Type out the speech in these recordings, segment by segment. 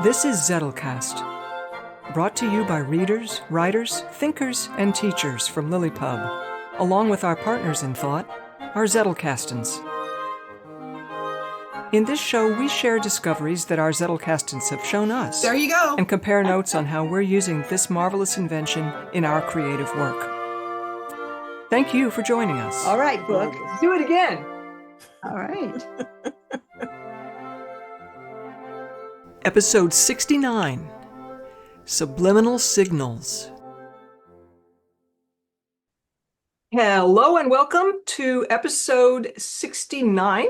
This is Zettelcast, brought to you by readers, writers, thinkers, and teachers from LiLLiPub, along with our partners in thought, our Zettelcastans. In this show, we share discoveries that our Zettelcastans have shown us. There you go. And compare notes on how we're using this marvelous invention in our creative work. Thank you for joining us. All right, Brooke, let's do it again. All right. Episode 69, Subliminal Signals. Hello and welcome to episode 69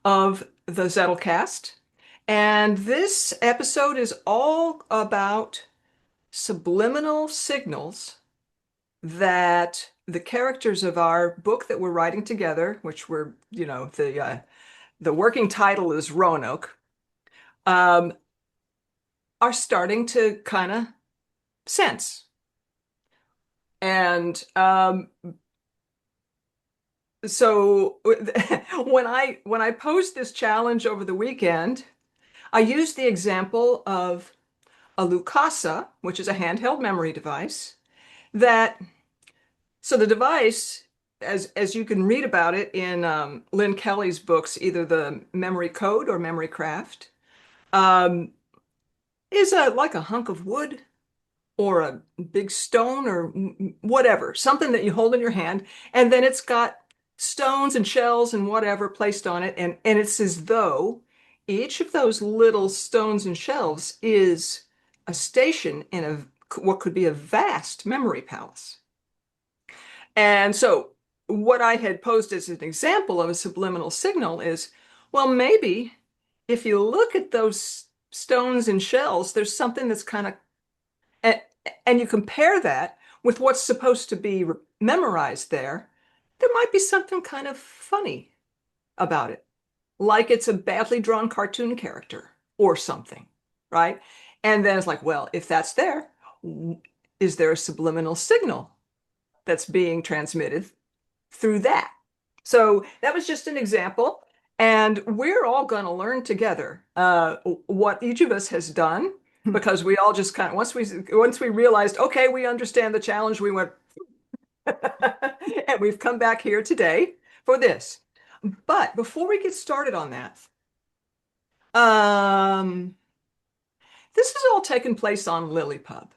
of the Zettelcast. And this episode is all about subliminal signals that the characters of our book that we're writing together, which we're, the working title is Roanoke, are starting to kind of sense. And so when I posed this challenge over the weekend, I used the example of a Lucasa, which is a handheld memory device, so the device, as you can read about it in Lynn Kelly's books, either the Memory Code or Memory Craft, is like a hunk of wood or a big stone or whatever, something that you hold in your hand, and then it's got stones and shells and whatever placed on it, and it's as though each of those little stones and shells is a station in what could be a vast memory palace. And so what I had posed as an example of a subliminal signal is, well, maybe if you look at those stones and shells, there's something that's kind of, and you compare that with what's supposed to be memorized there might be something kind of funny about it. Like it's a badly drawn cartoon character or something, right? And then it's like, well, if that's there, is there a subliminal signal that's being transmitted through that? So that was just an example. And we're all going to learn together what each of us has done, because we all just kind of, once we realized, okay, we understand the challenge, we went, and we've come back here today for this. But before we get started on that, this has all taken place on LiLLiPub.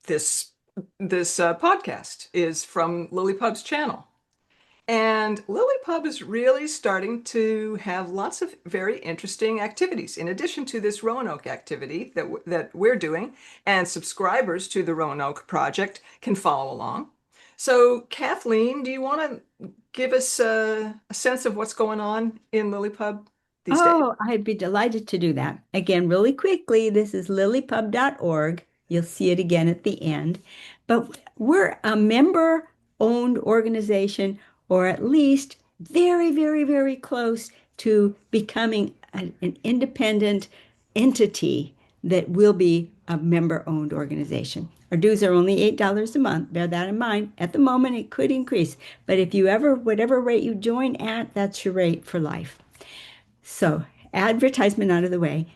This podcast is from LiLLiPub's channel. And LiLLiPub is really starting to have lots of very interesting activities in addition to this Roanoke activity that we're doing, and subscribers to the Roanoke project can follow along. So Kathleen, do you want to give us a sense of what's going on in LiLLiPub these days? Oh, I'd be delighted to do that. Again, really quickly, this is lillipub.org. You'll see it again at the end. But we're a member-owned organization, or at least very, very, very close to becoming an independent entity that will be a member-owned organization. Our dues are only $8 a month. Bear that in mind. At the moment, it could increase. But if you whatever rate you join at, that's your rate for life. So, advertisement out of the way.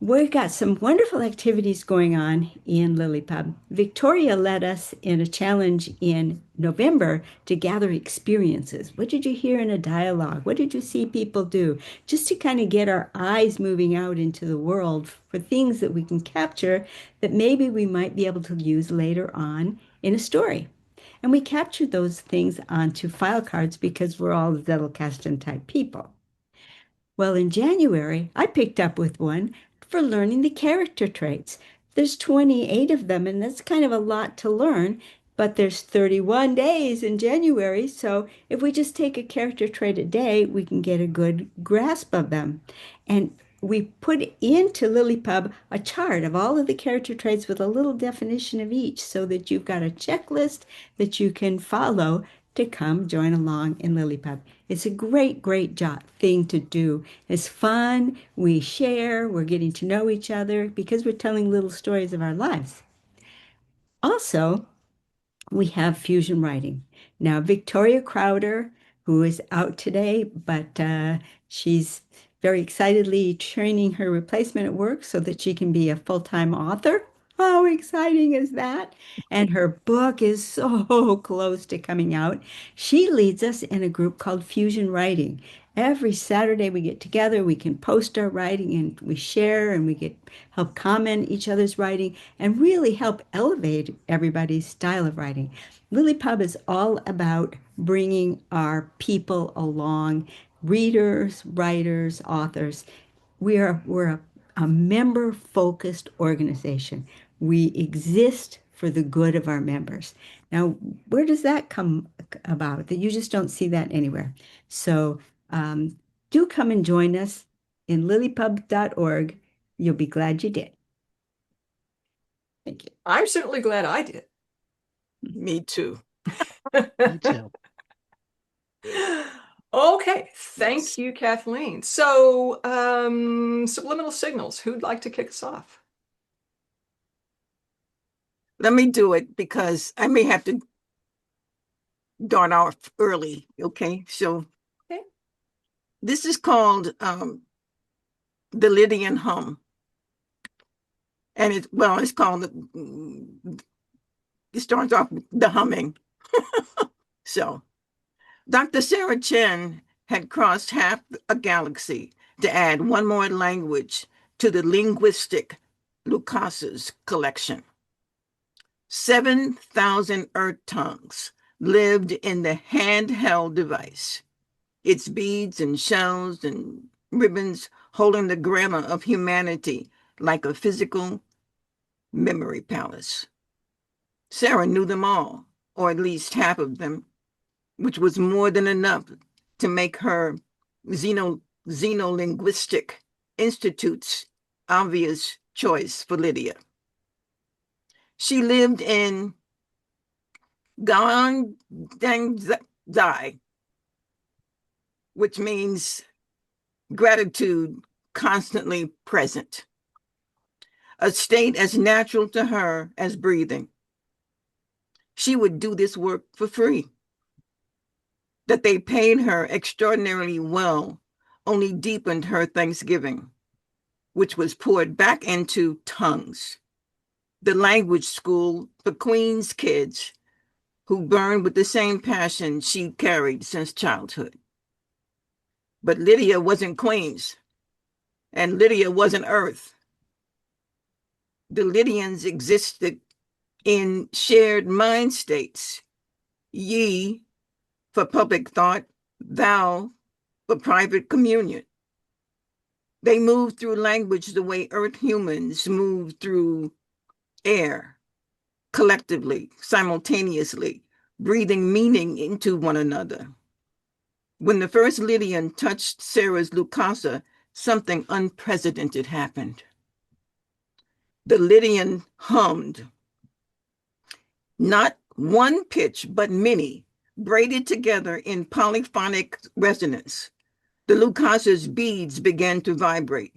We've got some wonderful activities going on in LiLLiPub. Victoria led us in a challenge in November to gather experiences. What did you hear in a dialogue? What did you see people do? Just to kind of get our eyes moving out into the world for things that we can capture that maybe we might be able to use later on in a story. And we captured those things onto file cards because we're all Zettelcastan type people. Well, in January, I picked up with one for learning the character traits. There's 28 of them, and that's kind of a lot to learn, but there's 31 days in January, so if we just take a character trait a day, we can get a good grasp of them. And we put into LiLLiPub a chart of all of the character traits with a little definition of each, so that you've got a checklist that you can follow to come join along in LiLLiPub. It's a great, great thing to do. It's fun. We share. We're getting to know each other because we're telling little stories of our lives. Also, we have fusion writing. Now, Victoria Crowder, who is out today, but she's very excitedly training her replacement at work so that she can be a full-time author. How exciting is that? And her book is so close to coming out. She leads us in a group called Fusion Writing. Every Saturday we get together, we can post our writing and we share and we get help comment each other's writing and really help elevate everybody's style of writing. LiLLiPub is all about bringing our people along, readers, writers, authors. We're a member-focused organization. We exist for the good of our members. Now, where does that come about? That you just don't see that anywhere. So do come and join us in lillipub.org. You'll be glad you did. Thank you. I'm certainly glad I did. Me too. Me too. Okay, thank you, Kathleen. So, subliminal signals. Who'd like to kick us off? Let me do it because I may have to dart off early. Okay, so Okay. this is called the Lydian hum, and it's called it starts off with the humming. So Dr. Sarah Chen had crossed half a galaxy to add one more language to the linguistic Lucasa's collection. 7,000 Earth tongues lived in the handheld device, its beads and shells and ribbons holding the grammar of humanity like a physical memory palace. Sarah knew them all, or at least half of them, which was more than enough to make her Xenolinguistic Institute's obvious choice for Lydia. She lived in Guangdangzai, which means gratitude constantly present, a state as natural to her as breathing. She would do this work for free. That they paid her extraordinarily well only deepened her thanksgiving, which was poured back into tongues, the language school for Queen's kids who burned with the same passion she carried since childhood. But Lydia wasn't Queen's, and Lydia wasn't Earth. The Lydians existed in shared mind states, ye for public thought, thou for private communion. They moved through language the way Earth humans move through air, collectively, simultaneously, breathing meaning into one another. When the first Lydian touched Sarah's Lucasa, something unprecedented happened. The Lydian hummed, not one pitch, but many, braided together in polyphonic resonance. The Lucasa's beads began to vibrate.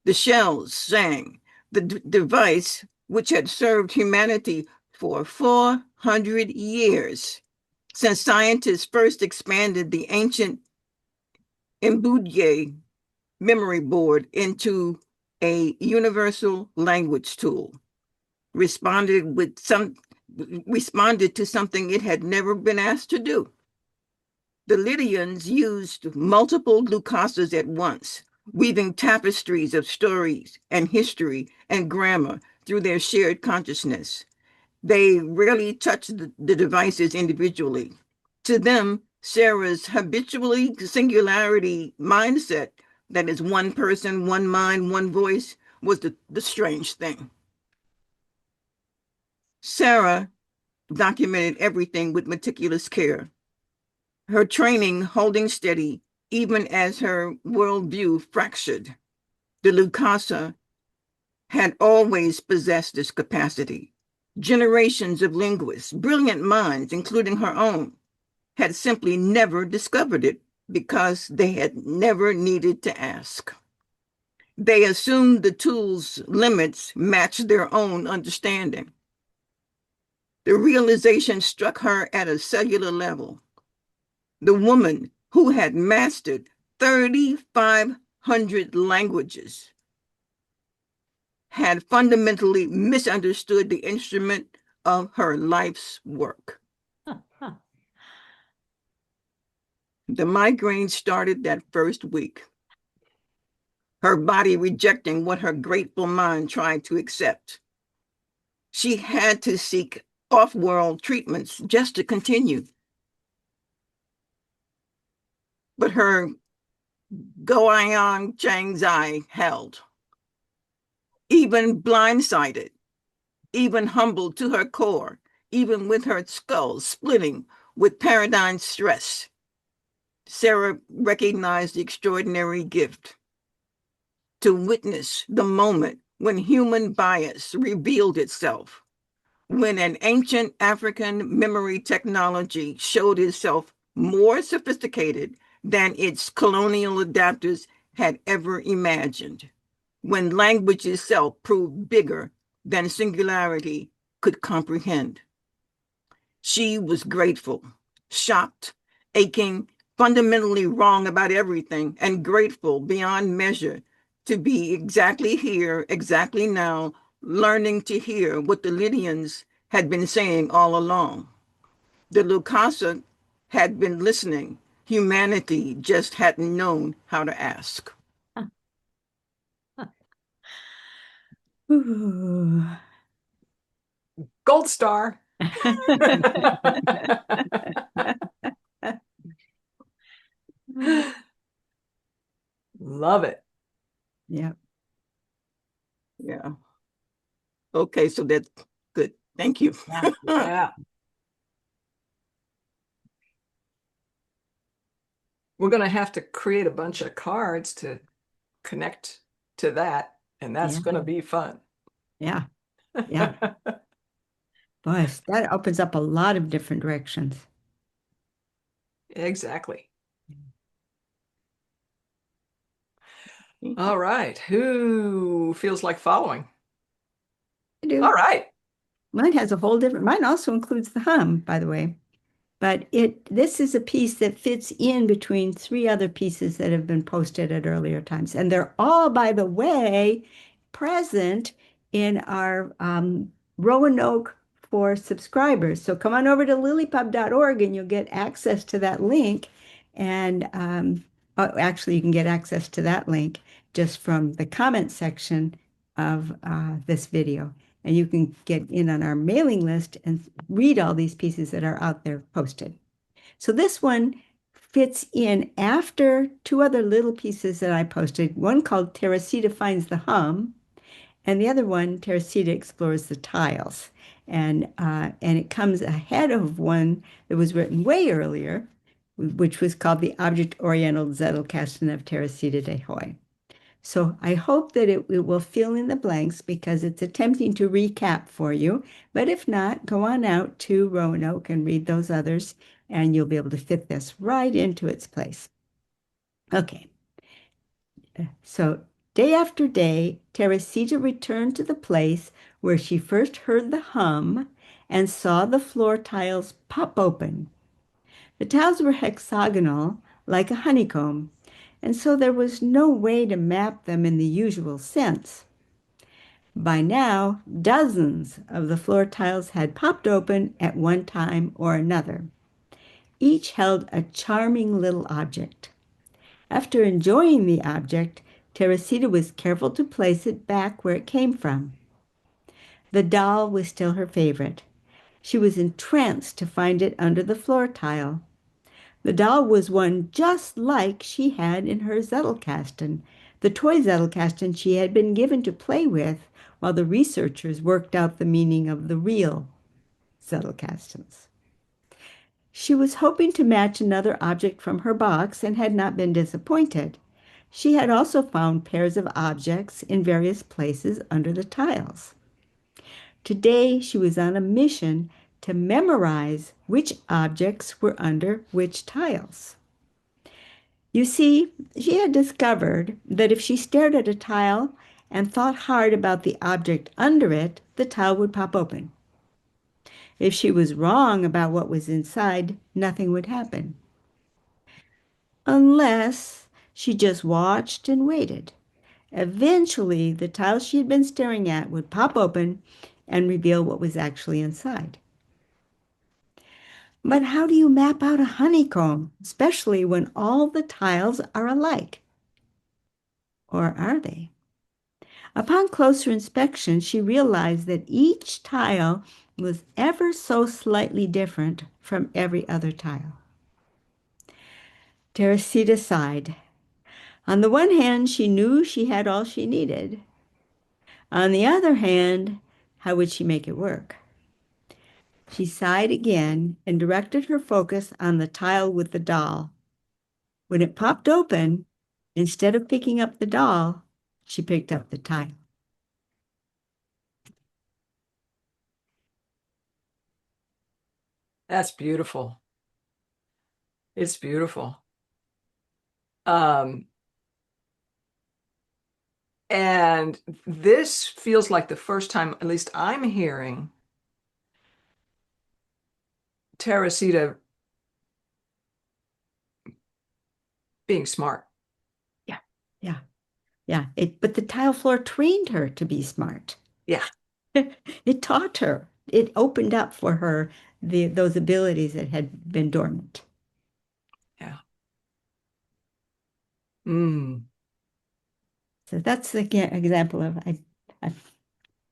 The shells sang. The device, which had served humanity for 400 years, since scientists first expanded the ancient Mbudye memory board into a universal language tool, responded to something it had never been asked to do. The Lydians used multiple Lucasas at once, weaving tapestries of stories and history and grammar through their shared consciousness. They rarely touched the devices individually. To them, Sarah's habitually singularity mindset, that is one person, one mind, one voice, was the strange thing. Sarah documented everything with meticulous care, her training holding steady even as her worldview fractured. The Lucasa had always possessed this capacity. Generations of linguists, brilliant minds, including her own, had simply never discovered it because they had never needed to ask. They assumed the tool's limits matched their own understanding. The realization struck her at a cellular level. The woman who had mastered 100 languages, had fundamentally misunderstood the instrument of her life's work. The migraine started that first week, her body rejecting what her grateful mind tried to accept. She had to seek off-world treatments just to continue. But her Goyang Changzai held. Even blindsided, even humbled to her core, even with her skull splitting with paradigm stress, Sarah recognized the extraordinary gift to witness the moment when human bias revealed itself, when an ancient African memory technology showed itself more sophisticated than its colonial adapters had ever imagined, when language itself proved bigger than singularity could comprehend. She was grateful, shocked, aching, fundamentally wrong about everything, and grateful beyond measure to be exactly here, exactly now, learning to hear what the Lydians had been saying all along. The Lukasa had been listening. Humanity just hadn't known how to ask. Ooh. Gold star. Love it. Yeah. Yeah. Okay, so that's good. Thank you. Yeah. We're going to have to create a bunch of cards to connect to that, and that's Yeah. going to be fun. Yeah. Yeah. Boy, that opens up a lot of different directions. Exactly. All right. Who feels like following? I do. All right. Mine has a whole different, mine also includes the hum, by the way. But this is a piece that fits in between three other pieces that have been posted at earlier times. And they're all, by the way, present in our Roanoke for subscribers. So come on over to LiLLiPub.org and you'll get access to that link. And actually, you can get access to that link just from the comment section of this video. And you can get in on our mailing list and read all these pieces that are out there posted. So this one fits in after two other little pieces that I posted, one called Teresita Finds the Hum, and the other one, Teresita Explores the Tiles. And it comes ahead of one that was written way earlier, which was called The Object-Oriented Zettelcast of Teresita de Hoy. So I hope that it will fill in the blanks because it's attempting to recap for you. But if not, go on out to Roanoke and read those others, and you'll be able to fit this right into its place. Okay. So day after day, Teresita returned to the place where she first heard the hum and saw the floor tiles pop open. The tiles were hexagonal, like a honeycomb, and so there was no way to map them in the usual sense. By now, dozens of the floor tiles had popped open at one time or another. Each held a charming little object. After enjoying the object, Teresita was careful to place it back where it came from. The doll was still her favorite. She was entranced to find it under the floor tile. The doll was one just like she had in her Zettelkasten, the toy Zettelkasten she had been given to play with while the researchers worked out the meaning of the real Zettelkastens. She was hoping to match another object from her box and had not been disappointed. She had also found pairs of objects in various places under the tiles. Today she was on a mission to memorize which objects were under which tiles. You see, she had discovered that if she stared at a tile and thought hard about the object under it, the tile would pop open. If she was wrong about what was inside, nothing would happen. Unless She just watched and waited. Eventually, the tile she had been staring at would pop open and reveal what was actually inside. But how do you map out a honeycomb, especially when all the tiles are alike? Or are they? Upon closer inspection, she realized that each tile was ever so slightly different from every other tile. Teresita sighed. On the one hand, she knew she had all she needed. On the other hand, how would she make it work? She sighed again and directed her focus on the tile with the doll. When it popped open, instead of picking up the doll, she picked up the tile. That's beautiful. It's beautiful. Um, and this feels like the first time, at least I'm hearing Teresita being smart. Yeah, yeah, yeah. But the tile floor trained her to be smart. Yeah. It taught her. It opened up for her those abilities that had been dormant. Yeah. Mm. So that's the example of I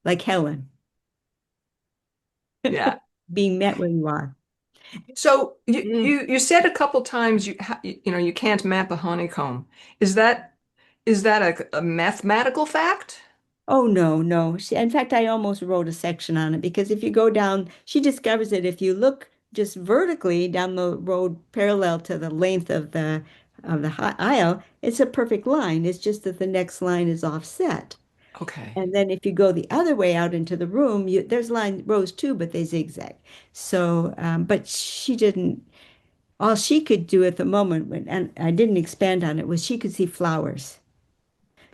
like Helen Yeah. being met where you are. So Mm. you said a couple times you can't map a honeycomb. Is that a mathematical fact? Oh, no, no. In fact, I almost wrote a section on it because if you go down, she discovers that if you look just vertically down the road parallel to the length of the aisle, it's a perfect line. It's just that the next line is offset. Okay. And then if you go the other way out into the room, there's rows too, but they zigzag. So, but she didn't. All she could do at the moment, and I didn't expand on it, was she could see flowers.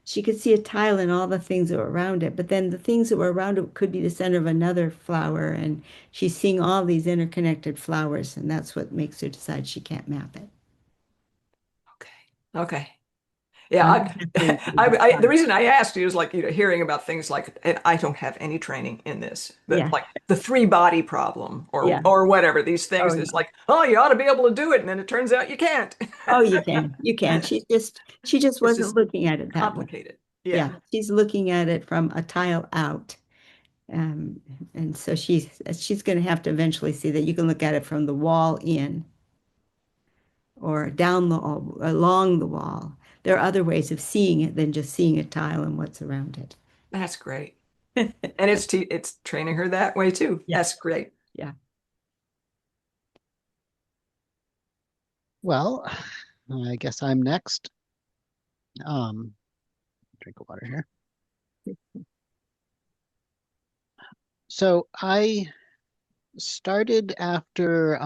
She could see a tile and all the things that were around it, but then the things that were around it could be the center of another flower, and she's seeing all these interconnected flowers, and that's what makes her decide she can't map it. Okay. Okay. Yeah, I'm gonna have to include that the one. reason I asked you is like, hearing about things like, and I don't have any training in this, but Yeah, like the three body problem yeah. or whatever, these Oh, things yeah. that's like, oh, you ought to be able to do it, and then it turns out you can't. Oh, you can. You can. She just It's wasn't just looking at it that way. complicated. Yeah. Yeah, she's looking at it from a tile out. Um, and so she's going to have to eventually see that you can look at it from the wall in or down along the wall. There are other ways of seeing it than just seeing a tile and what's around it. That's great. And it's training her that way too. Yeah. That's great. Yeah. Well, I guess I'm next. Drink of water here. So I started after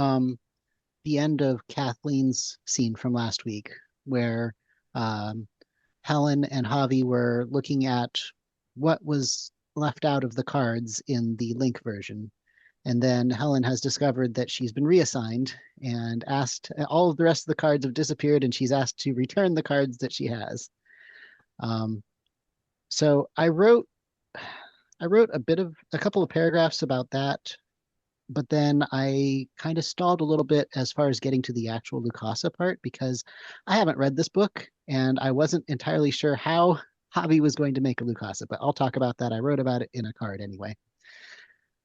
the end of Kathleen's scene from last week, where um, Helen and Javi were looking at what was left out of the cards in the Link version. And then Helen has discovered that she's been reassigned and asked, all of the rest of the cards have disappeared, and she's asked to return the cards that she has. So I wrote a couple of paragraphs about that, but then I kind of stalled a little bit as far as getting to the actual Lucasa part because I haven't read this book and I wasn't entirely sure how Javi was going to make a Lucasa, but I'll talk about that. I wrote about it in a card anyway.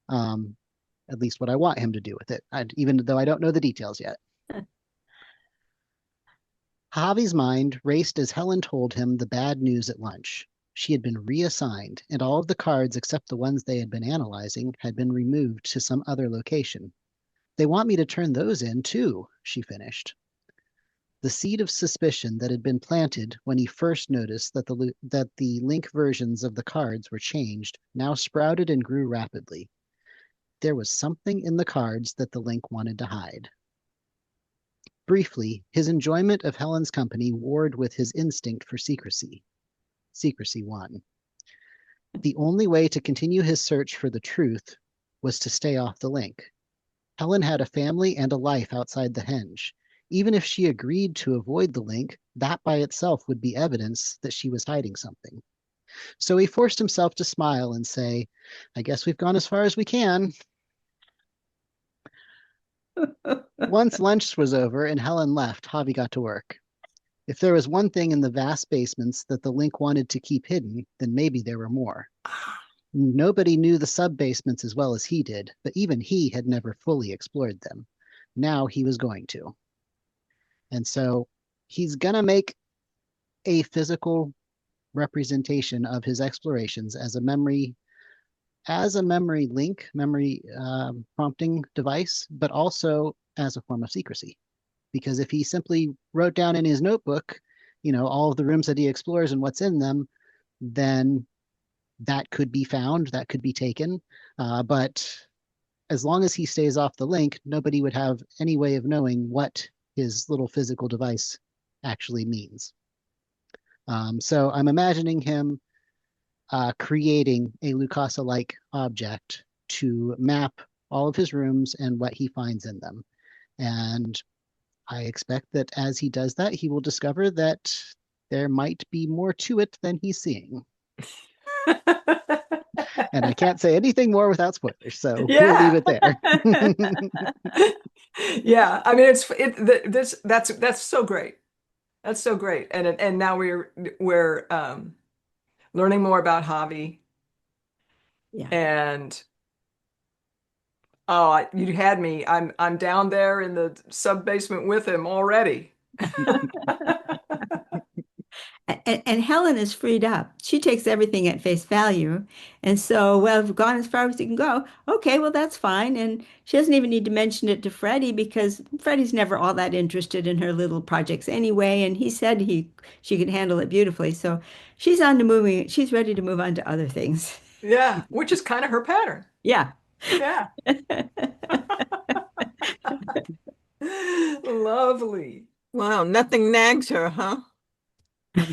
At least what I want him to do with it, even though I don't know the details yet. Javi's mind raced as Helen told him the bad news at lunch. She had been reassigned, and all of the cards except the ones they had been analyzing had been removed to some other location. They want me to turn those in, too, she finished. The seed of suspicion that had been planted when he first noticed that the Link versions of the cards were changed now sprouted and grew rapidly. There was something in the cards that the Link wanted to hide. Briefly, his enjoyment of Helen's company warred with his instinct for secrecy. Secrecy won. The only way to continue his search for the truth was to stay off the Link. Helen had a family and a life outside the henge. Even if she agreed to avoid the link, that by itself would be evidence that she was hiding something. So he forced himself to smile and say, I guess we've gone as far as we can. Once lunch was over and Helen left, Javi got to work. If there was one thing in the vast basements that the link wanted to keep hidden, then maybe there were more. Nobody knew the sub-basements as well as he did, but even he had never fully explored them. Now he was going to. And so he's going to make a physical representation of his explorations as a memory link, memory prompting device, but also as a form of secrecy. Because if he simply wrote down in his notebook, all of the rooms that he explores and what's in them, then that could be found, that could be taken. But as long as he stays off the link, nobody would have any way of knowing what his little physical device actually means. So I'm imagining him creating a Lucasa-like object to map all of his rooms and what he finds in them. And I expect that as he does that, he will discover that there might be more to it than he's seeing. And I can't say anything more without spoilers, so we'll leave it there. Yeah, I mean that's so great. That's so great. And now we're learning more about Javi. Yeah. And oh, you had me. I'm down there in the sub basement with him already. And Helen is freed up. She takes everything at face value. And so, well, we've gone as far as we can go. Okay, well, that's fine. And she doesn't even need to mention it to Freddie because Freddie's never all that interested in her little projects anyway. And he said she could handle it beautifully. So she's on to moving. She's ready to move on to other things. Yeah, which is kind of her pattern. Yeah. Yeah. Lovely. Wow, nothing nags her, huh? See,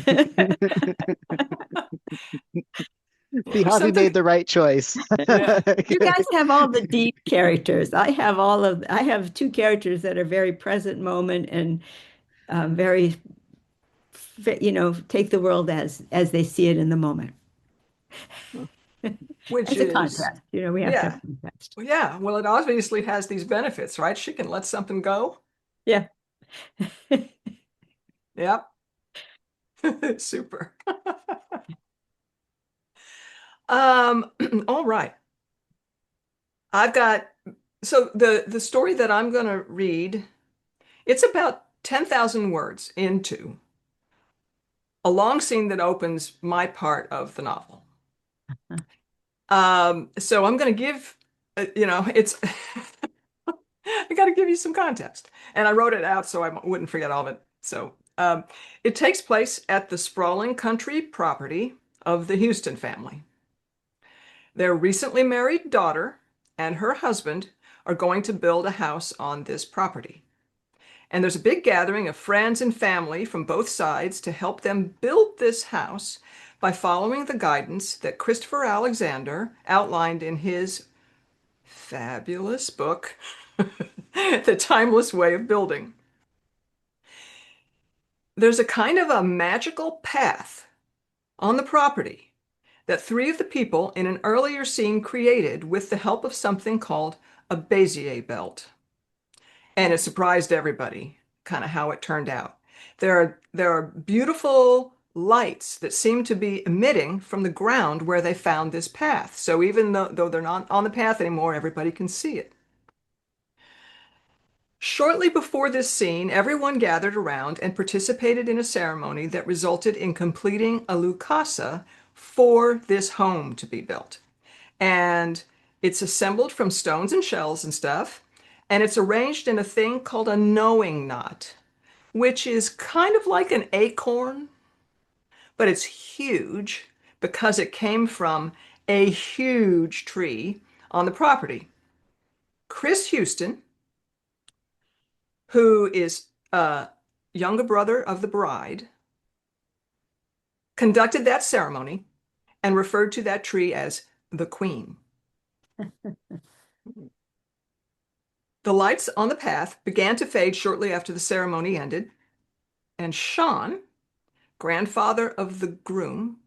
Javi made the right choice. Yeah. You guys have all the deep characters. I have two characters that are very present moment and very, take the world as they see it in the moment. Which It's a is, contrast. We have to have yeah. contrast. Well, yeah. Well, it obviously has these benefits, right? She can let something go. Yeah. Yep. Super. All right. So the story that I'm going to read, it's about 10,000 words into a long scene that opens my part of the novel. So I'm going to give, it's, I got to give you some context. And I wrote it out so I wouldn't forget all of it. So it takes place at the sprawling country property of the Houston family. Their recently married daughter and her husband are going to build a house on this property. And there's a big gathering of friends and family from both sides to help them build this house by following the guidance that Christopher Alexander outlined in his fabulous book, The Timeless Way of Building. There's a kind of a magical path on the property that three of the people in an earlier scene created with the help of something called a Bézier belt. And it surprised everybody, kind of how it turned out. There are beautiful lights that seem to be emitting from the ground where they found this path. So even though they're not on the path anymore, everybody can see it. Shortly before this scene, everyone gathered around and participated in a ceremony that resulted in completing a Lucasa for this home to be built. And it's assembled from stones and shells and stuff, and it's arranged in a thing called a knowing knot, which is kind of like an acorn, but it's huge because it came from a huge tree on the property. Chris Houston, who is a younger brother of the bride, conducted that ceremony and referred to that tree as the queen. The lights on the path began to fade shortly after the ceremony ended, and Sean, grandfather of the groom,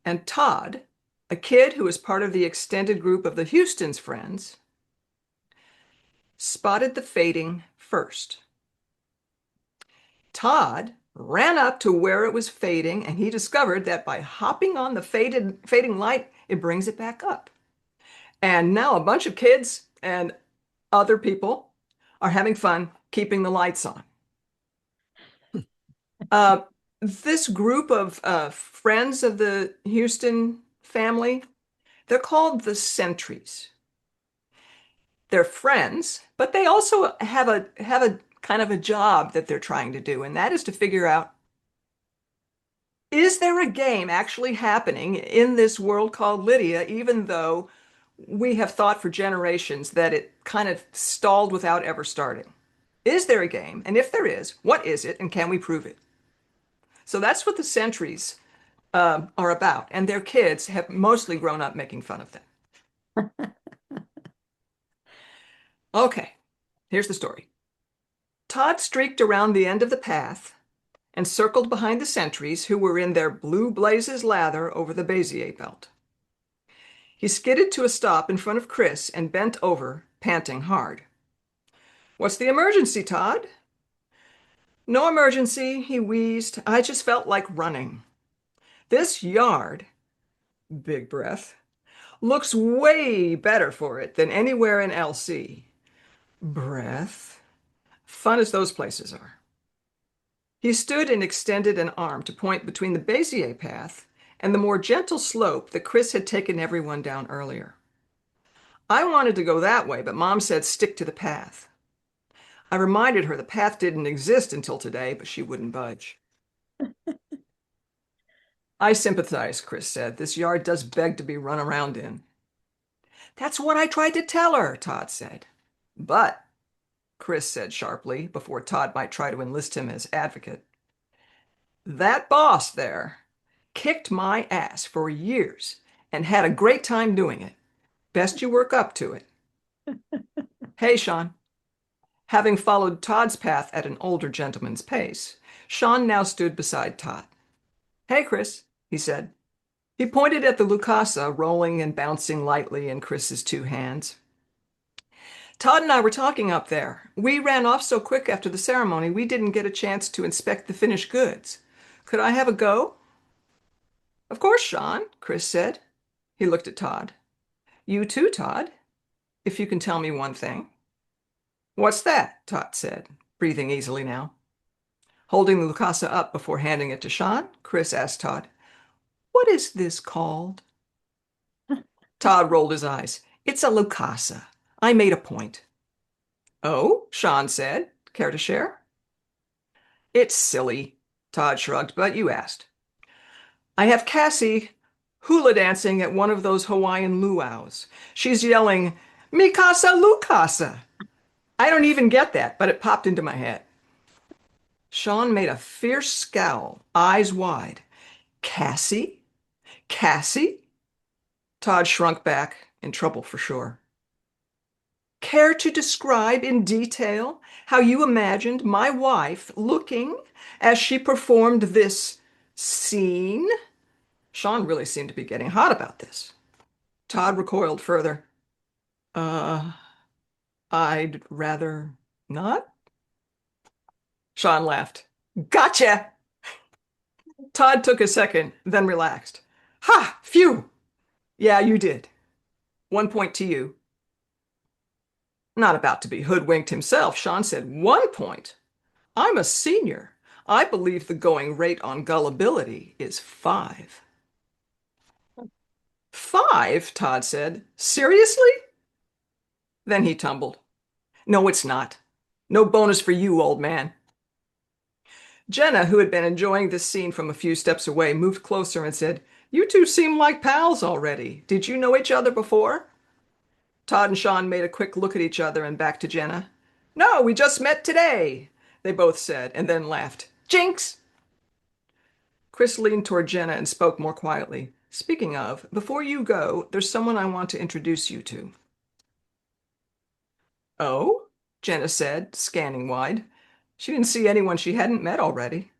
and Todd, a kid who was part of the extended group of the Houston's friends, spotted the fading first. Todd ran up to where it was fading, and he discovered that by hopping on the fading light, it brings it back up. And now a bunch of kids and other people are having fun keeping the lights on. This group of friends of the Houston family, they're called the Sentries. They're friends, but they also have a kind of a job that they're trying to do, and that is to figure out, is there a game actually happening in this world called Lydia, even though we have thought for generations that it kind of stalled without ever starting? Is there a game? And if there is, what is it, and can we prove it? So that's what the Sentries are about, and their kids have mostly grown up making fun of them. Okay, here's the story. Todd streaked around the end of the path and circled behind the Sentries, who were in their blue blazes lather over the Bézier belt. He skidded to a stop in front of Chris and bent over, panting hard. "What's the emergency, Todd?" "No emergency," he wheezed. "I just felt like running. This yard," big breath, "looks way better for it than anywhere in LC. Breath. Fun as those places are." He stood and extended an arm to point between the Bézier path and the more gentle slope that Chris had taken everyone down earlier. "I wanted to go that way, but Mom said stick to the path." I reminded her the path didn't exist until today, but she wouldn't budge. "I sympathize," Chris said. "This yard does beg to be run around in." "That's what I tried to tell her," Todd said. "But," Chris said sharply, before Todd might try to enlist him as advocate, "that boss there kicked my ass for years and had a great time doing it. Best you work up to it." "Hey, Sean." Having followed Todd's path at an older gentleman's pace, Sean now stood beside Todd. "Hey, Chris," he said. He pointed at the Lucasa rolling and bouncing lightly in Chris's two hands. "Todd and I were talking up there. We ran off so quick after the ceremony, we didn't get a chance to inspect the finished goods. Could I have a go?" "Of course, Sean," Chris said. He looked at Todd. "You too, Todd, if you can tell me one thing." "What's that?" Todd said, breathing easily now. Holding the Lucasa up before handing it to Sean, Chris asked Todd, "What is this called?" Todd rolled his eyes. "It's a Lucasa. I made a point." "Oh," Sean said. "Care to share?" "It's silly," Todd shrugged, "but you asked. I have Cassie hula dancing at one of those Hawaiian luau's. She's yelling, 'Mi casa, Lucasa.' I don't even get that, but it popped into my head." Sean made a fierce scowl, eyes wide. "Cassie? Cassie?" Todd shrunk back, in trouble for sure. "Care to describe in detail how you imagined my wife looking as she performed this scene?" Sean really seemed to be getting hot about this. Todd recoiled further. Uh, I'd rather not." Sean laughed. "Gotcha!" Todd took a second, then relaxed. "Ha! Phew! Yeah, you did. 1 point to you." Not about to be hoodwinked himself, Sean said, "1 point? I'm a senior. I believe the going rate on gullibility is 5. "5?" Todd said. "Seriously?" Then he tumbled. "No, it's not. No bonus for you, old man." Jenna, who had been enjoying this scene from a few steps away, moved closer and said, "You two seem like pals already. Did you know each other before?" Todd and Sean made a quick look at each other and back to Jenna. "No, we just met today," they both said, and then laughed. "Jinx!" Chris leaned toward Jenna and spoke more quietly. "Speaking of, before you go, there's someone I want to introduce you to." Oh, Jenna said, scanning wide. She didn't see anyone she hadn't met already.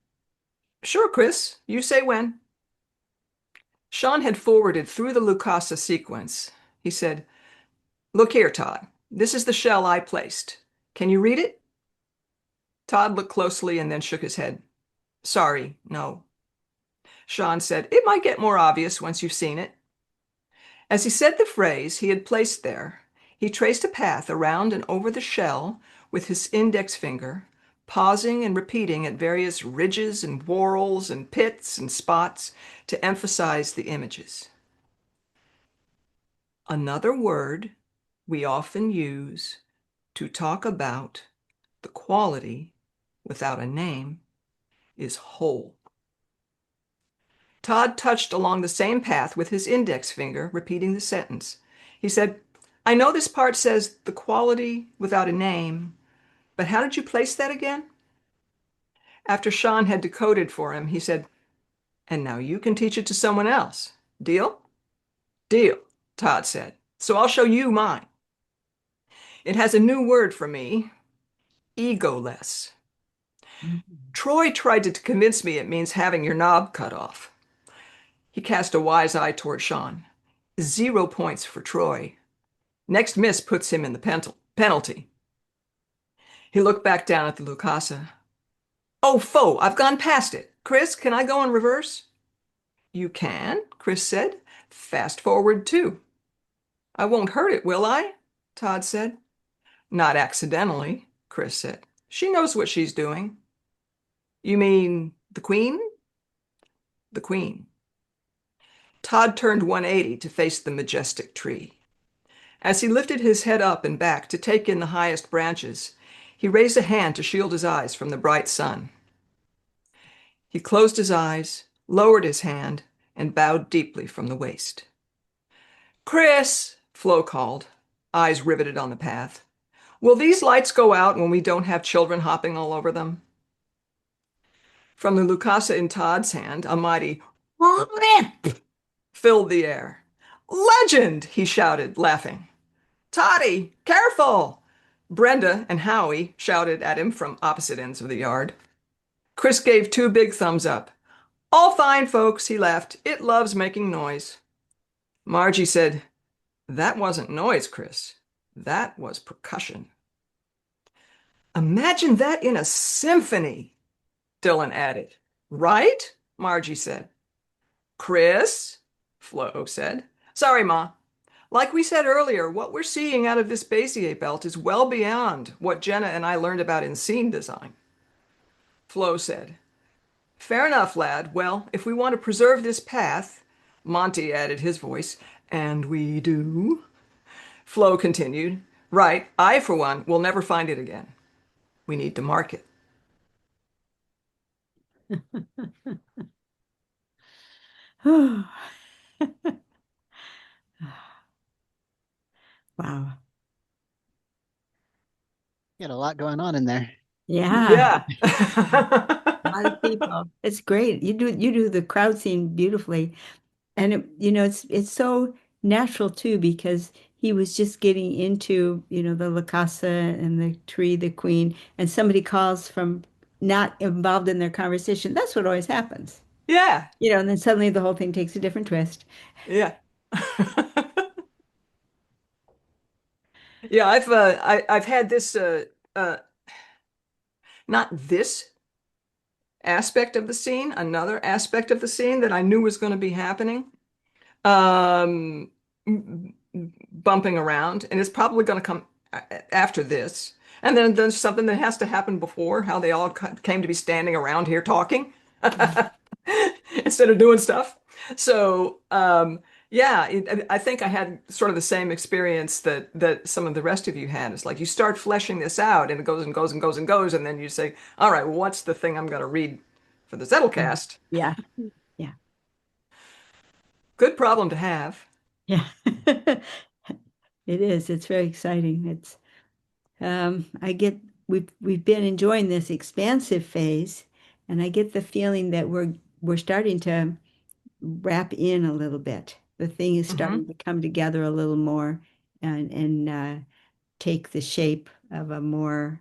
Sure, Chris, you say when. Sean had forwarded through the Lucasa sequence. He said, Look here, Todd. This is the shell I placed. Can you read it? Todd looked closely and then shook his head. Sorry, no. Sean said, It might get more obvious once you've seen it. As he said the phrase he had placed there, he traced a path around and over the shell with his index finger, pausing and repeating at various ridges and whorls and pits and spots to emphasize the images. Another word we often use to talk about the quality without a name is whole. Todd touched along the same path with his index finger, repeating the sentence. He said, I know this part says the quality without a name, but how did you place that again? After Sean had decoded for him, he said, and now you can teach it to someone else. Deal? Deal, Todd said. So I'll show you mine. It has a new word for me, egoless. Troy tried to convince me it means having your knob cut off. He cast a wise eye toward Sean. 0 points for Troy. Next miss puts him in the penalty. He looked back down at the Lucasa. Oh, foe, I've gone past it. Chris, can I go in reverse? You can, Chris said. Fast forward, too. I won't hurt it, will I? Todd said. Not accidentally, Chris said. She knows what she's doing. You mean the Queen? The Queen. Todd turned 180 to face the majestic tree. As he lifted his head up and back to take in the highest branches, he raised a hand to shield his eyes from the bright sun. He closed his eyes, lowered his hand, and bowed deeply from the waist. Chris, Flo called, eyes riveted on the path. Will these lights go out when we don't have children hopping all over them? From the Lucasa in Todd's hand, a mighty rip filled the air. Legend, he shouted, laughing. Toddy, careful! Brenda and Howie shouted at him from opposite ends of the yard. Chris gave 2 big thumbs up. All fine, folks, he laughed. It loves making noise. Margie said, That wasn't noise, Chris. That was percussion. Imagine that in a symphony, Dylan added. Right? Margie said. Chris, Flo said. Sorry, Ma. Like we said earlier, what we're seeing out of this Bézier belt is well beyond what Jenna and I learned about in scene design. Flo said, Fair enough, lad. Well, if we want to preserve this path, Monty added his voice, and we do. Flo continued, Right, I, for one, will never find it again. We need to mark it. Wow. You had a lot going on in there. Yeah. Yeah. A lot of people. It's great. You do the crowd scene beautifully. And it's so natural too, because he was just getting into, the La Casa and the tree, the queen, and somebody calls from not involved in their conversation. That's what always happens. Yeah. And then suddenly the whole thing takes a different twist. Yeah. Yeah, I've had this not this aspect of the scene, another aspect of the scene that I knew was going to be happening, um, bumping around, and it's probably going to come after this. And then there's something that has to happen before, how they all came to be standing around here talking instead of doing stuff. So, yeah, I think I had sort of the same experience that some of the rest of you had. It's like you start fleshing this out, and it goes and goes and goes and goes, and then you say, "All right, well, what's the thing I'm going to read for the Zettelcast?" Yeah. Yeah. Good problem to have. Yeah. It is. It's very exciting. I get we've been enjoying this expansive phase, and I get the feeling that we're starting to wrap in a little bit. The thing is Mm-hmm. starting to come together a little more, and take the shape of a more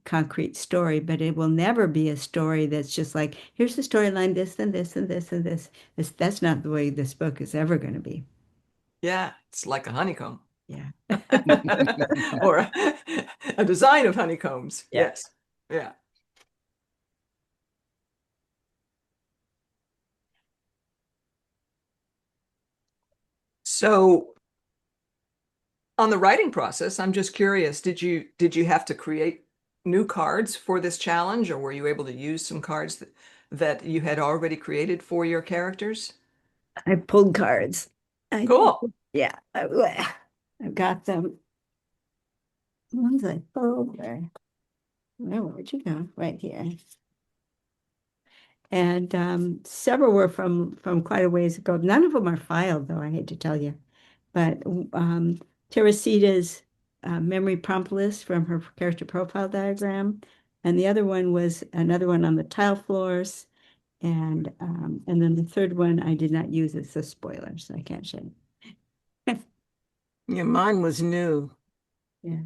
concrete story, but it will never be a story that's just like, here's the storyline, this and this and this and this. That's not the way this book is ever going to be. Yeah, it's like a honeycomb. Yeah. Or a design of honeycombs. Yeah. Yes. Yeah. So on the writing process, I'm just curious, did you have to create new cards for this challenge, or were you able to use some cards that you had already created for your characters? I pulled cards. I Cool. Yeah, I've got them. Ones I pulled there. Where'd you go? Right here. And several were from quite a ways ago. None of them are filed, though, I hate to tell you. But Teresita's memory prompt list from her character profile diagram, and the other one was another one on the tile floors, and then the third one I did not use. It's a spoiler, so I can't show you. Yeah, mine was new. Yeah.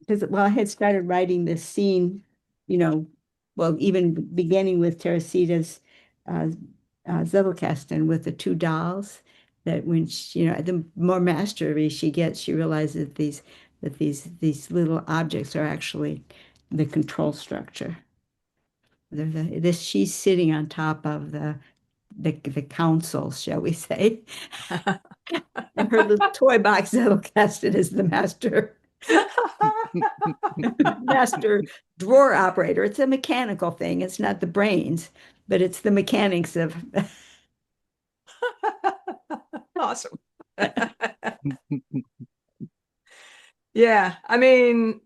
Because, well, I had started writing this scene, well, even beginning with Teresita's uh, Zettelcast and with the two dolls, that when she, the more mastery she gets, she realizes these little objects are actually the control structure. She's sitting on top of the council, shall we say? And her little toy box Zettelcast is the master drawer operator. It's a mechanical thing. It's not the brains, but it's the mechanics of. Awesome. Yeah, I mean,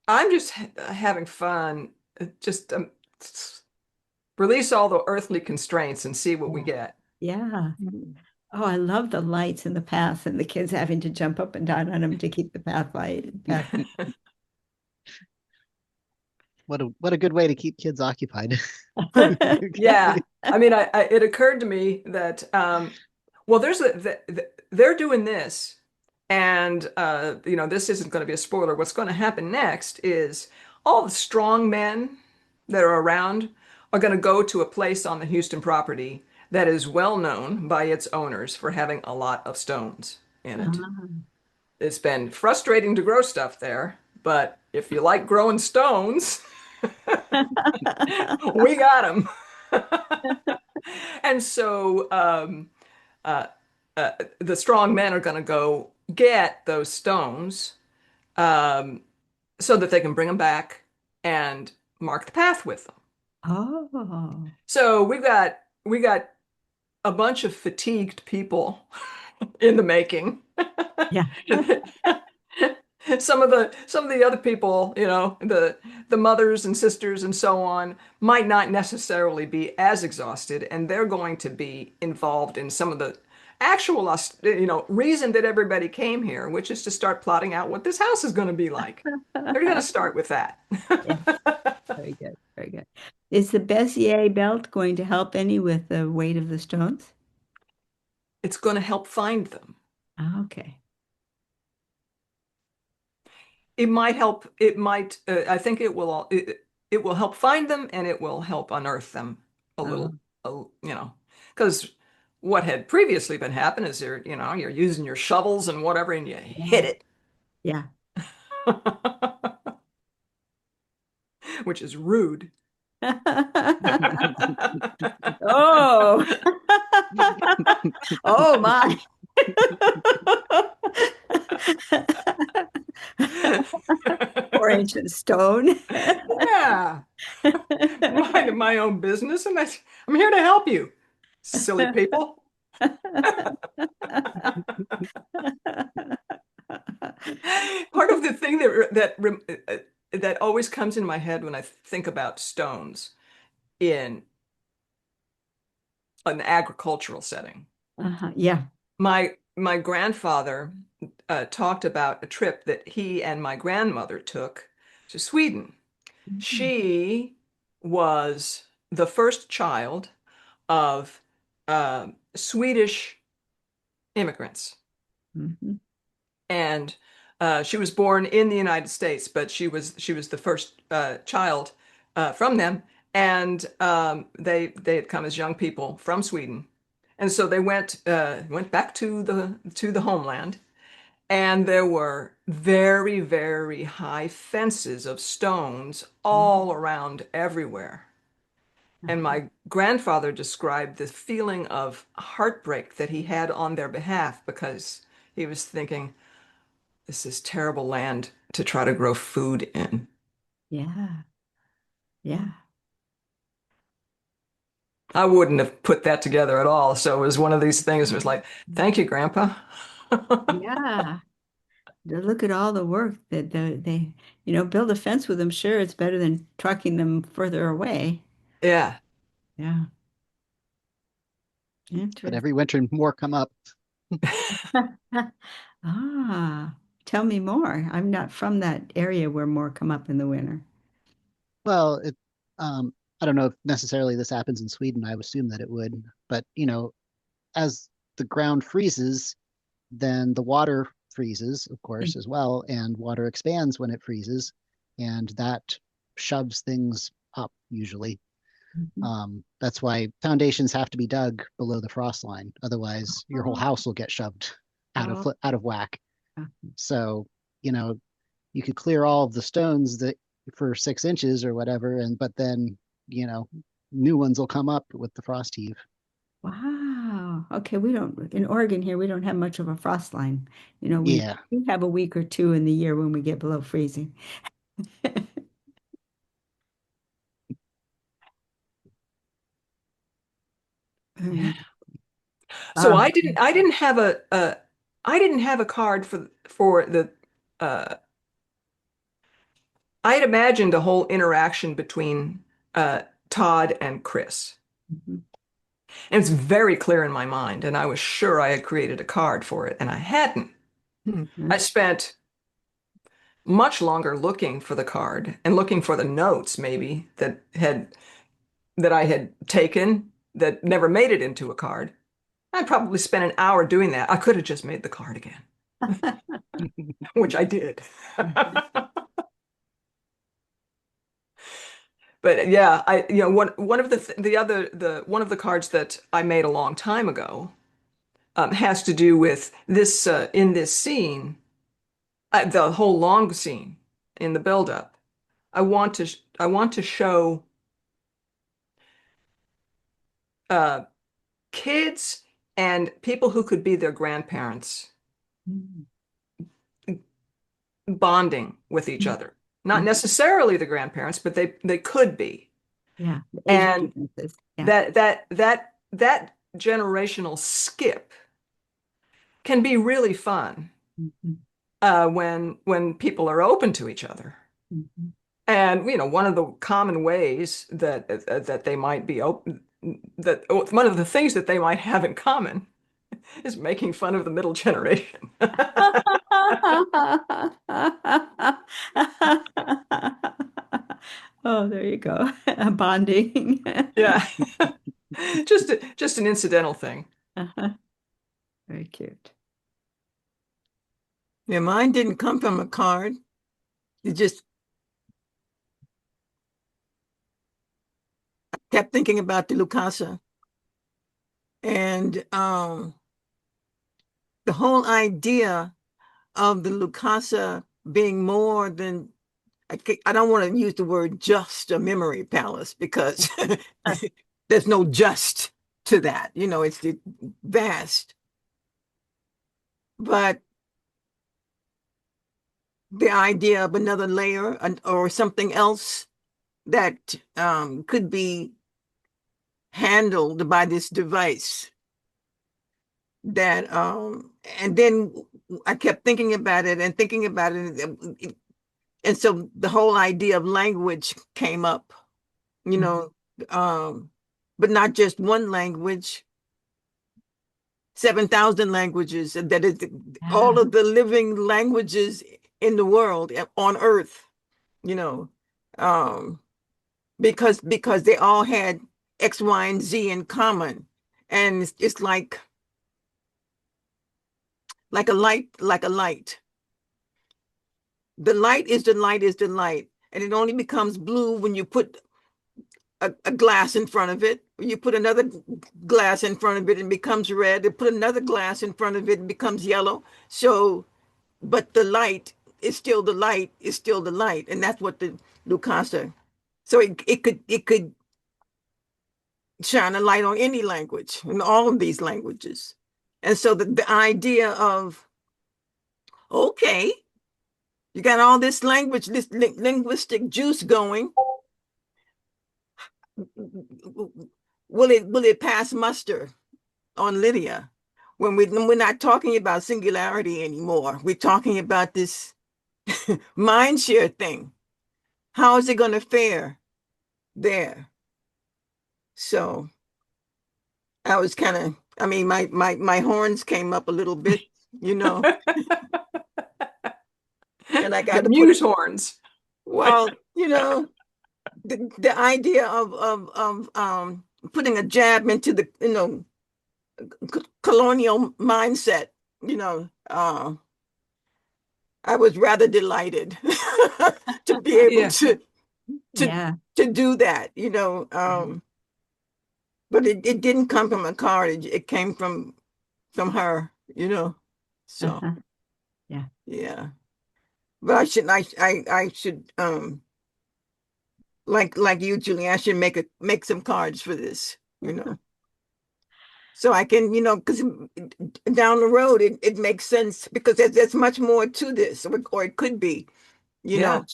I'm just having fun. Just release all the earthly constraints and see what we get. Yeah. Oh, I love the lights in the path and the kids having to jump up and down on them to keep the path light. What a good way to keep kids occupied. Yeah, I mean, it occurred to me that well, they're doing this, and this isn't going to be a spoiler. What's going to happen next is all the strong men that are around are going to go to a place on the Houston property that is well known by its owners for having a lot of stones in it. It's been frustrating to grow stuff there, but if you like growing stones, we got them. And so uh, the strong men are going to go get those stones so that they can bring them back and mark the path with them. Oh. So we got a bunch of fatigued people in the making. Yeah. Some of the other people, the mothers and sisters and so on, might not necessarily be as exhausted, and they're going to be involved in some of the actual, reason that everybody came here, which is to start plotting out what this house is going to be like. They're going to start with that. Yeah. Very good. Very good. Is the Bezier belt going to help any with the weight of the stones? It's going to help find them. Okay. It might help. It might. I think it will. It will help find them, and it will help unearth them a little. Because what had previously been happening is you're using your shovels and whatever, and you hit it. Yeah. Which is rude. Oh. Oh my. Or ancient stone. Yeah. Minding my own business, and I'm here to help you, silly people. Part of the thing that always comes in my head when I think about stones in an agricultural setting. Yeah. My grandfather talked about a trip that he and my grandmother took to Sweden. She was the first child of Swedish immigrants Mhm. And she was born in the United States, but she was the first child from them, and they had come as young people from Sweden, and so they went back to the homeland, and there were very, very high fences of stones Wow. all around everywhere. And Uh-huh. my grandfather described the feeling of heartbreak that he had on their behalf because he was thinking, this is terrible land to try to grow food in. Yeah. Yeah. I wouldn't have put that together at all. So it was one of these things that was like, thank you, Grandpa. Yeah. Look at all the work that they, build a fence with them. Sure, it's better than trucking them further away. Yeah. Yeah. But Interesting. every winter more come up. Ah, tell me more. I'm not from that area where more come up in the winter. Well, I don't know if necessarily this happens in Sweden. I would assume that it would, but as the ground freezes, then the water freezes, of course, as well, and water expands when it freezes, and that shoves things up usually. Mhm. That's why foundations have to be dug below the frost line. Otherwise, your whole Oh, house will get shoved oh, out of whack. oh, So, you know, you could clear all of the stones that for 6 inches or whatever, and but then, you know, new ones will come up with the frost heave. wow. Okay, in Oregon here, we don't have much of a frost line. We Yeah. do have a week or two in the year when we get below freezing. Yeah. Mm. So Uh, I didn't have a card for the I had imagined a whole interaction between Todd and Chris. mhm, And it's very clear in my mind, and I was sure I had created a card for it, and I hadn't. I mhm. spent much longer looking for the card and looking for the notes maybe that I had taken that never made it into a card. I probably spent an hour doing that. I could have just made the card again, which I did. But yeah, one of the one of the cards that I made a long time ago has to do with this in this scene, the whole long scene in the buildup. I want to show uh, kids and people who could be their grandparents Mhm. bonding with each other. Not Mhm. necessarily the grandparents, but they could be. Yeah, the age And differences. Yeah. that generational skip can be really fun Mhm. when people are open to each other. Mhm. And one of the common ways that they might be open, that one of the things that they might have in common is making fun of the middle generation. Oh, there you go. Bonding. Yeah, just an incidental thing. Uh-huh. Very cute. Yeah, mine didn't come from a card. It just kept thinking about the Lucasa and the whole idea of the Lucasa being more than I don't want to use the word just a memory palace because there's no just to that. It's the vast, but the idea of another layer or something else that could be handled by this device that and then I kept thinking about it and thinking about it, and so the whole idea of language came up, you know but not just one language, 7,000 languages, and that is all Yeah. of the living languages in the world on earth, you know um because they all had X, Y, and Z in common. And it's like like a light, like a light. The light is the light is the light, and it only becomes blue when you put a glass in front of it. You put another glass in front of it and becomes red. You put another glass in front of it and becomes yellow. So, but the light is still the light is still the light, and that's what the Lucasa. So it could shine a light on any language in all of these languages. And so the idea of, okay, you got all this language, this linguistic juice going. Will it pass muster on Lydia when we're not talking about singularity anymore? We're talking about this mind share thing. How is it going to fare there? So I was kind of, I mean, my horns came up a little bit, you know, and I got The to put muse it. horns. Well, you know, the idea of putting a jab into the colonial mindset, you know, I was rather delighted to be able Yeah. to Yeah. to do that, you know. But it didn't come from a card. It came from her, you know. So Uh-huh. Yeah. yeah. But I should like you, Julianne, I should make some cards for this, you know. So I can, you know, because down the road it makes sense because there's much more to this, or it could be, you Yeah. know.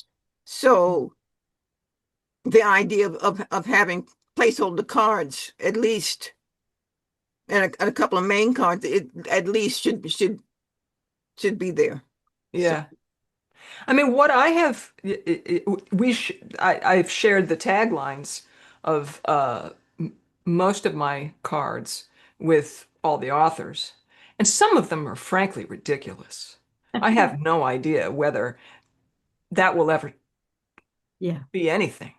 So the idea of having placeholder cards at least, and a couple of main cards, it at least should be there. So Yeah. I mean, what I have, I've shared the taglines of most of my cards with all the authors, and some of them are frankly ridiculous. I have no idea whether that will ever Yeah. be anything.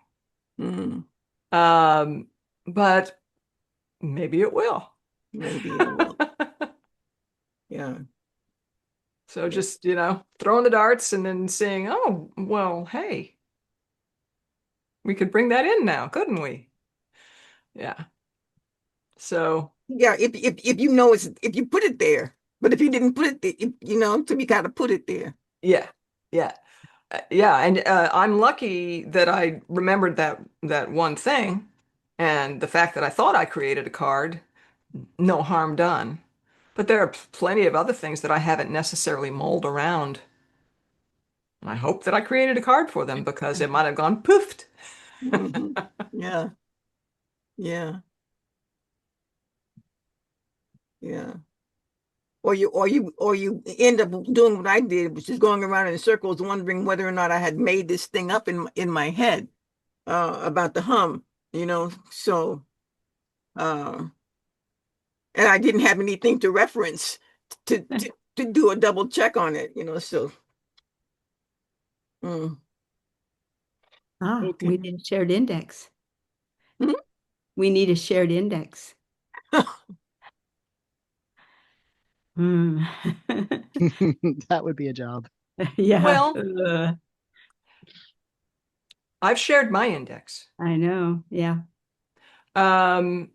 mm, Um, but maybe it will. maybe it will. Yeah. So Yeah. just, throwing the darts and then saying, oh, well, hey, we could bring that in now, couldn't we? Yeah. So, Yeah, if you know if you put it there, but if you didn't put it there, you know, so you got to put it there. yeah. Yeah. Yeah, and I'm lucky that I remembered that one thing, and the fact that I thought I created a card, no harm done. But there are plenty of other things that I haven't necessarily mulled around. I hope that I created a card for them because it might have gone poofed. Mhm. Yeah, yeah, yeah. Or you end up doing what I did, which is going around in circles, wondering whether or not I had made this thing up in my head about the hum, you know. So uh, and I didn't have anything to reference to do a double check on it, you know. So mm. We Okay. need a shared index. Hmm? We need a shared index. Hmm. That would be a job. Yeah. Well, I've shared my index. I know. Yeah. Um,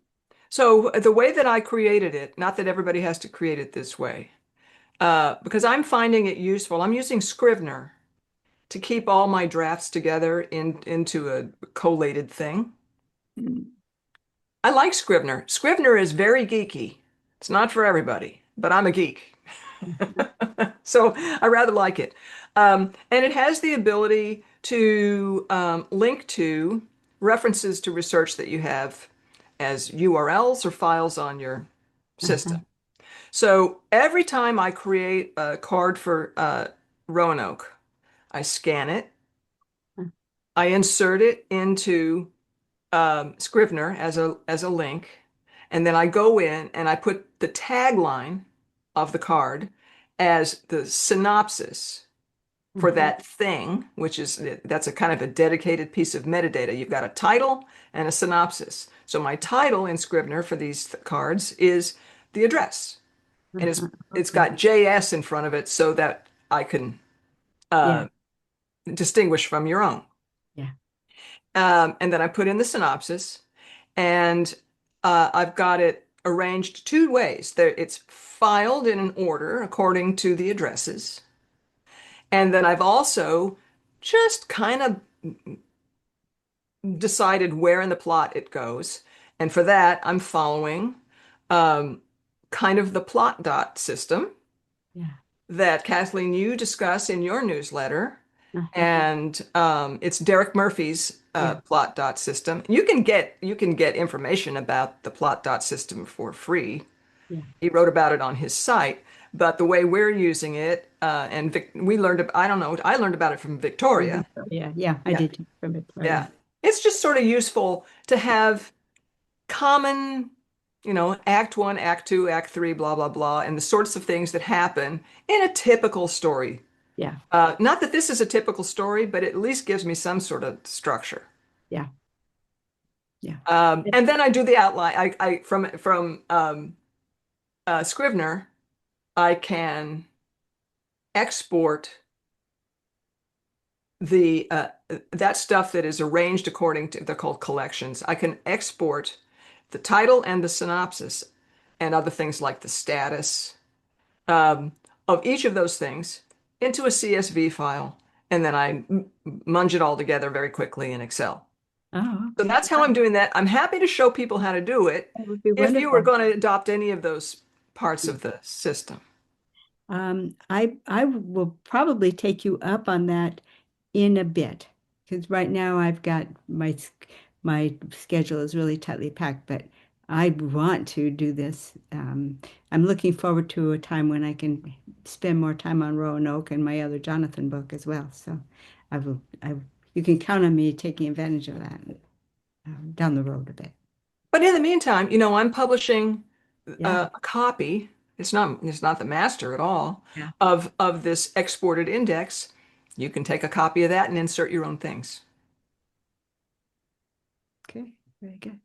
so the way that I created it, not that everybody has to create it this way, because I'm finding it useful. I'm using Scrivener to keep all my drafts together into a collated thing. Mm. I like Scrivener. Scrivener is very geeky. It's not for everybody, but I'm a geek. So I rather like it. And it has the ability to link to references to research that you have as URLs or files on your Uh-huh. system. So every time I create a card for Roanoke, I scan it, I insert it into Scrivener as a link, and then I go in and I put the tagline of the card as the synopsis for Mhm. that thing, which is that's a kind of a dedicated piece of metadata. You've got a title and a synopsis. So my title in Scrivener for these cards is the address. and it's Okay. got JS in front of it so that I can Yeah. uh, distinguish from your own. Yeah. And then I put in the synopsis, and I've got it arranged two ways. It's filed in an order according to the addresses. And then I've also just kind of decided where in the plot it goes. And for that, I'm following um, kind of the plot dot system Yeah. that Kathleen, you discuss in your newsletter. Uh-huh. And it's Derek Murphy's Yeah. plot dot system. You can get information about the plot dot system for free. Yeah. He wrote about it on his site, but the way we're using it, and we learned, I don't know, I learned about it from From Victoria. Victoria. Yeah, I Yeah, did too, from yeah. Victoria. It's just sort of useful to have common, act one, act two, act three, blah, blah, blah, and the sorts of things that happen in a typical story. Yeah. Not that this is a typical story, but it at least gives me some sort of structure. Yeah. Yeah. And then I do the outline. From Scrivener, I can export the that stuff that is arranged according to, they're called collections. I can export the title and the synopsis and other things like the status um, of each of those things into a CSV file, and then I munge it all together very quickly in Excel. Oh, So okay. that's how I'm doing that. I'm happy to show people how to do it That would be if you were wonderful. going to adopt any of those parts of the system. I will probably take you up on that in a bit because right now I've got my schedule is really tightly packed, but I want to do this. I'm looking forward to a time when I can spend more time on Roanoke and my other Jonathan book as well. So you can count on me taking advantage of that down the road a bit. But in the meantime, I'm publishing Yeah. a copy. It's not the master at all Yeah. of this exported index. You can take a copy of that and insert your own things. Okay. Very good.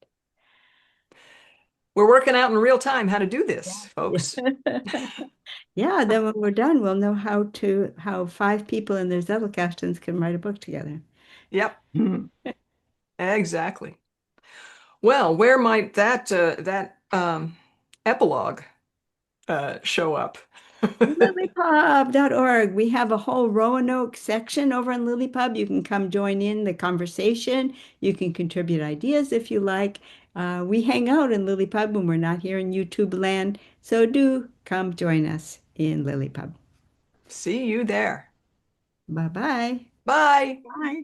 We're working out in real time how to do this, Yeah. folks. Yeah, then when we're done, we'll know how five people in their Zettelcastans can write a book together. Yep, exactly. Well, where might that epilogue show up? LiLLiPub.org. We have a whole Roanoke section over on LiLLiPub. You can come join in the conversation. You can contribute ideas if you like. We hang out in LiLLiPub when we're not here in YouTube land. So do come join us in LiLLiPub. See you there. Bye-bye. Bye. Bye.